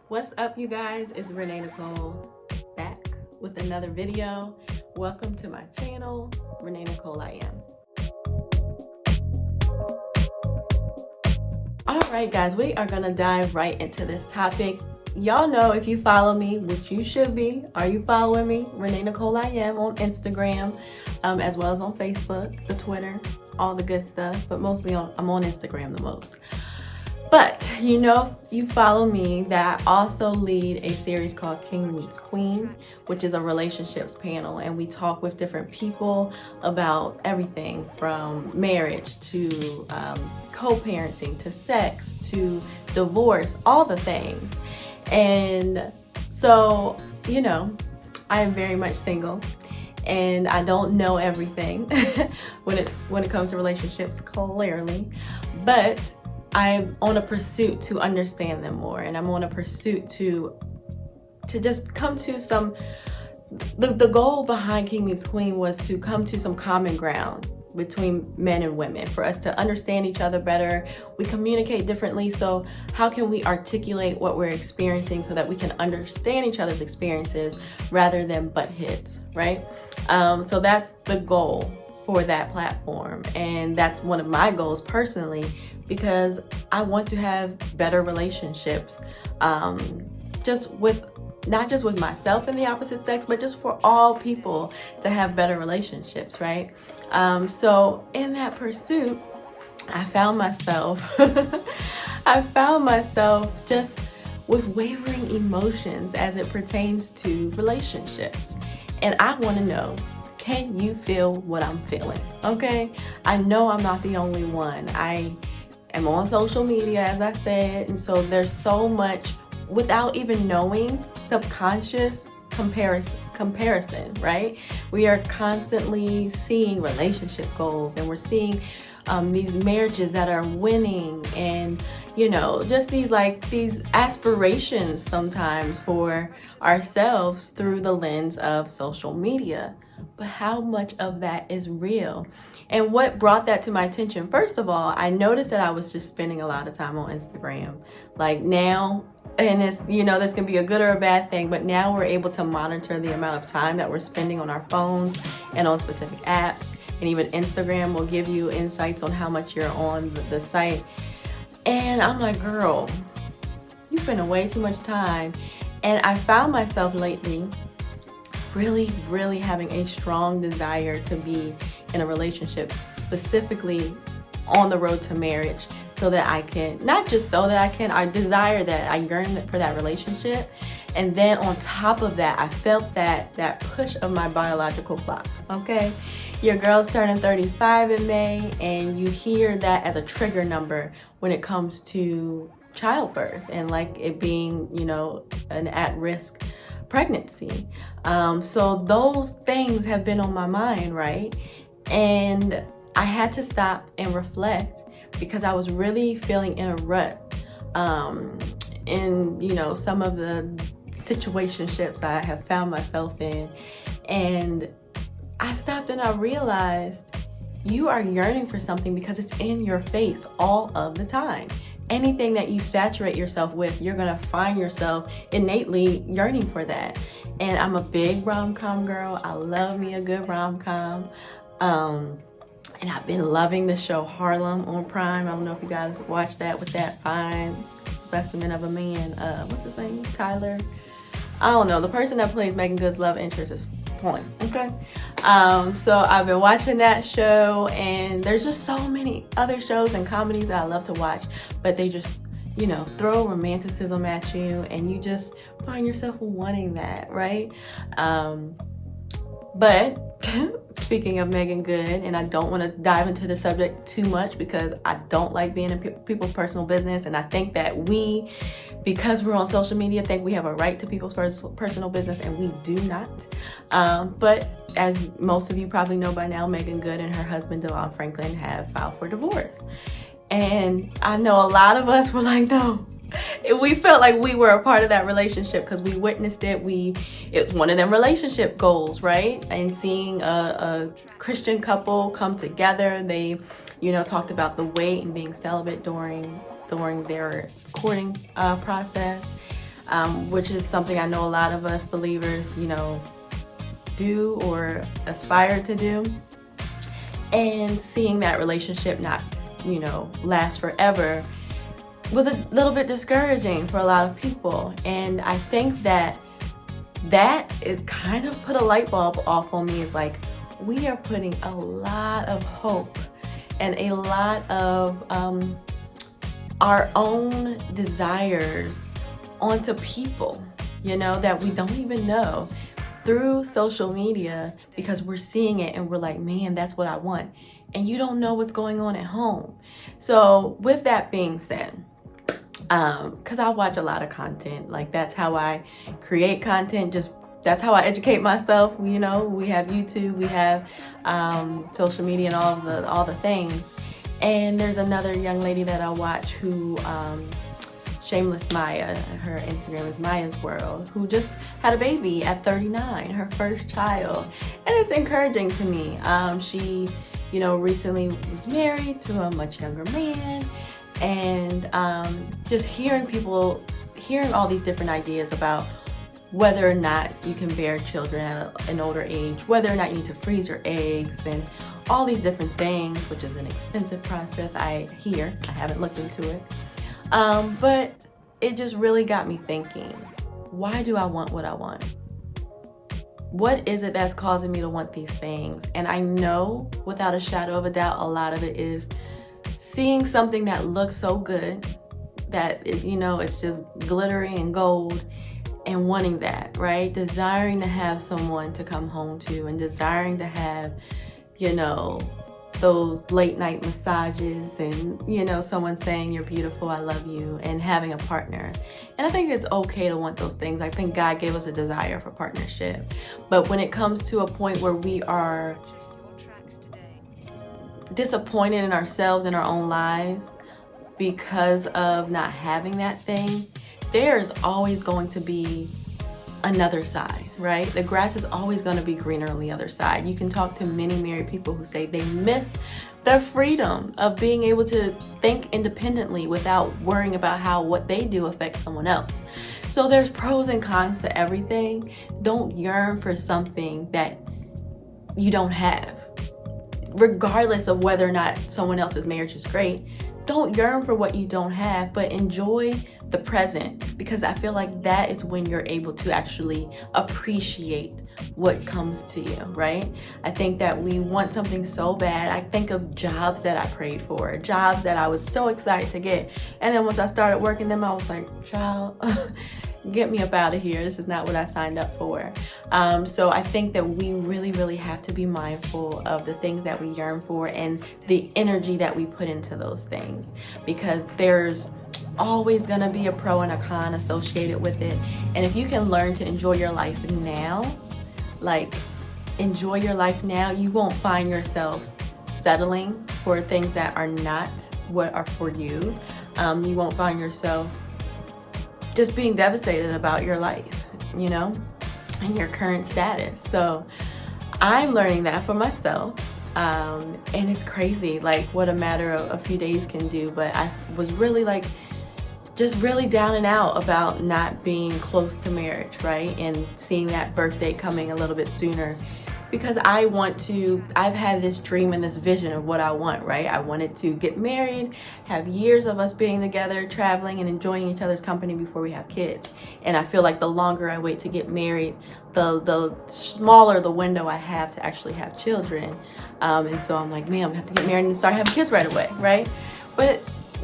What's up, you guys? It's Renee Nicole back with another video. Welcome to my channel, Renee Nicole I Am. All right, guys, we are gonna dive right into this topic. Y'all know, if you follow me, which you should be, are you following me? Renee Nicole I Am on Instagram, as well as on Facebook, the Twitter, all the good stuff, but mostly I'm on Instagram the most. But you know, if you follow me, that I also lead a series called King Meets Queen, which is a relationships panel, and we talk with different people about everything from marriage to co-parenting to sex to divorce, all the things. And so, you know, I am very much single and I don't know everything when it comes to relationships, clearly, but I'm on a pursuit to understand them more, and I'm on a pursuit to just come to some, the goal behind King Meets Queen was to come to some common ground between men and women, for us to understand each other better. We communicate differently, so how can we articulate what we're experiencing so that we can understand each other's experiences rather than butt heads, right? So that's the goal for that platform, and that's one of my goals personally, because I want to have better relationships, just with not just with myself and the opposite sex, but just for all people to have better relationships, right? So in that pursuit, I found myself just with wavering emotions as it pertains to relationships. And I want to know, can you feel what I'm feeling? Okay, I know I'm not the only one. I am on social media, as I said, and so there's so much, without even knowing, subconscious comparison, right? We are constantly seeing relationship goals, and we're seeing these marriages that are winning, and you know, just these aspirations sometimes for ourselves through the lens of social media. But how much of that is real? And what brought that to my attention? First of all, I noticed that I was just spending a lot of time on Instagram. Like now, and it's, you know, this can be a good or a bad thing, but now we're able to monitor the amount of time that we're spending on our phones and on specific apps. And even Instagram will give you insights on how much you're on the site. And I'm like, girl, you spend way too much time. And I found myself lately really having a strong desire to be in a relationship, specifically on the road to marriage, so that I can, not just so that I can, I desire that, I yearn for that relationship. And then on top of that, I felt that push of my biological clock, okay? Your girl's turning 35 in May, and you hear that as a trigger number when it comes to childbirth and like it being, you know, an at-risk pregnancy. So those things have been on my mind, right? And I had to stop and reflect, because I was really feeling in a rut in, you know, some of the situationships I have found myself in. And I stopped and I realized you are yearning for something because it's in your face all of the time. Anything that you saturate yourself with, you're gonna find yourself innately yearning for that. And I'm a big rom-com girl. I love me a good rom-com. And I've been loving the show Harlem on Prime. I don't know if you guys watched that, with that fine specimen of a man. What's his name? Tyler? I don't know. The person that plays Megan Good's love interest is point, okay? So I've been watching that show, and there's just so many other shows and comedies that I love to watch, but they just, you know, throw romanticism at you, and you just find yourself wanting that, right? But speaking of Megan Good, and I don't want to dive into the subject too much because I don't like being in people's personal business, and I think that we, because we're on social media, think we have a right to people's personal business, and we do not. But as most of you probably know by now, Megan Good and her husband Devon Franklin have filed for divorce. And I know a lot of us were like, no. We felt like we were a part of that relationship because we witnessed it. It's one of them relationship goals, right? And seeing a Christian couple come together, they, you know, talked about the weight and being celibate during their courting process. which is something I know a lot of us believers, do or aspire to do. And seeing that relationship not, last forever was a little bit discouraging for a lot of people. And I think that it kind of put a light bulb off on me. It's like, we are putting a lot of hope and a lot of our own desires onto people, that we don't even know, through social media, because we're seeing it and we're like, man, that's what I want. And you don't know what's going on at home. So with that being said, because I watch a lot of content, like that's how I create content, that's how I educate myself. We have YouTube, we have social media and all the things. And there's another young lady that I watch who, Shameless Maya, her Instagram is Maya's World, who just had a baby at 39, her first child. And it's encouraging to me. She, recently was married to a much younger man. And just hearing all these different ideas about whether or not you can bear children at an older age, whether or not you need to freeze your eggs, and all these different things, which is an expensive process. I haven't looked into it. But it just really got me thinking, why do I want what I want? What is it that's causing me to want these things? And I know without a shadow of a doubt, a lot of it is seeing something that looks so good that it's just glittery and gold, and wanting that, right? Desiring to have someone to come home to, and desiring to have, those late night massages, and someone saying you're beautiful, I love you, and having a partner. And I think it's okay to want those things. I think God gave us a desire for partnership. But when it comes to a point where we are disappointed in ourselves and our own lives because of not having that thing, there's always going to be another side, right? The grass is always going to be greener on the other side. You can talk to many married people who say they miss the freedom of being able to think independently without worrying about how what they do affects someone else. So there's pros and cons to everything. Don't yearn for something that you don't have. Regardless of whether or not someone else's marriage is great, don't yearn for what you don't have, but enjoy the present, because I feel like that is when you're able to actually appreciate what comes to you, right? I think that we want something so bad. I think of jobs that I prayed for, jobs that I was so excited to get. And then once I started working them, I was like, child, get me up out of here. This is not what I signed up for. So I think that we really, really have to be mindful of the things that we yearn for and the energy that we put into those things, because there's always gonna be a pro and a con associated with it. And if you can learn to enjoy your life now, enjoy your life now, you won't find yourself settling for things that are not what are for you. You won't find yourself just being devastated about your life, and your current status. So I'm learning that for myself. And it's crazy, what a matter of a few days can do. But I was really just really down and out about not being close to marriage, right? And seeing that birthday coming a little bit sooner, because I've had this dream and this vision of what I want, right? I wanted to get married, have years of us being together, traveling and enjoying each other's company before we have kids. And I feel like the longer I wait to get married, the smaller the window I have to actually have children. And so I'm like, man, I'm gonna have to get married and start having kids right away, right? But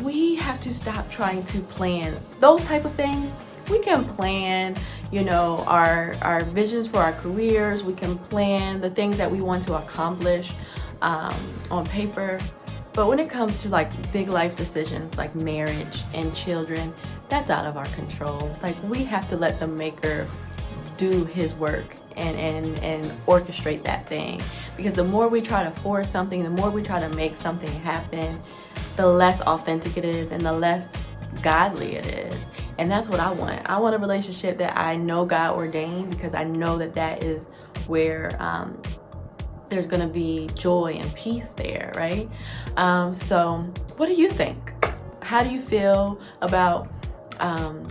we have to stop trying to plan those type of things. We can plan, our visions for our careers. We can plan the things that we want to accomplish on paper. But when it comes to big life decisions like marriage and children, that's out of our control. We have to let the Maker do his work and orchestrate that thing. Because the more we try to force something, the more we try to make something happen, the less authentic it is and the less godly it is. And that's what I want. I want a relationship that I know God ordained, because I know that is where there's gonna be joy and peace there, right? So what do you think? How do you feel about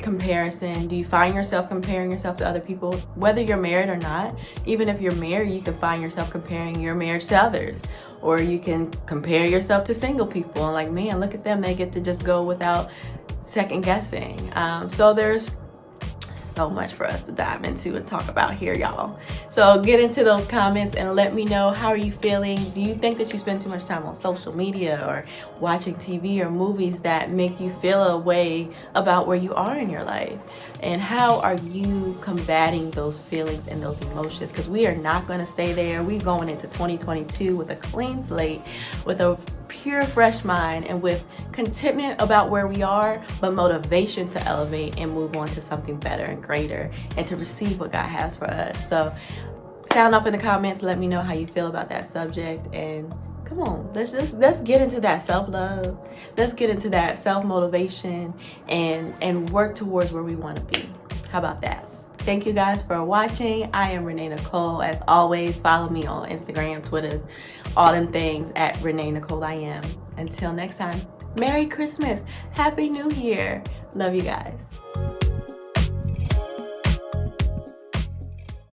comparison? Do you find yourself comparing yourself to other people, whether you're married or not? Even if you're married, you can find yourself comparing your marriage to others, or you can compare yourself to single people and like, man, look at them, they get to just go without second guessing. So there's so much for us to dive into and talk about here, y'all. So get into those comments and let me know, how are you feeling? Do you think that you spend too much time on social media or watching TV or movies that make you feel a way about where you are in your life? And how are you combating those feelings and those emotions? Because we are not going to stay there. We're going into 2022 with a clean slate, with a pure, fresh mind, and with contentment about where we are, but motivation to elevate and move on to something better and greater, and to receive what God has for us. So sound off in the comments. Let me know how you feel about that subject. And come on, let's get into that self-love. Let's get into that self-motivation and work towards where we want to be. How about that? Thank you guys for watching. I am Renee Nicole. As always, follow me on Instagram, Twitter, all them things at Renee Nicole I am. Until next time, Merry Christmas, Happy New Year. Love you guys.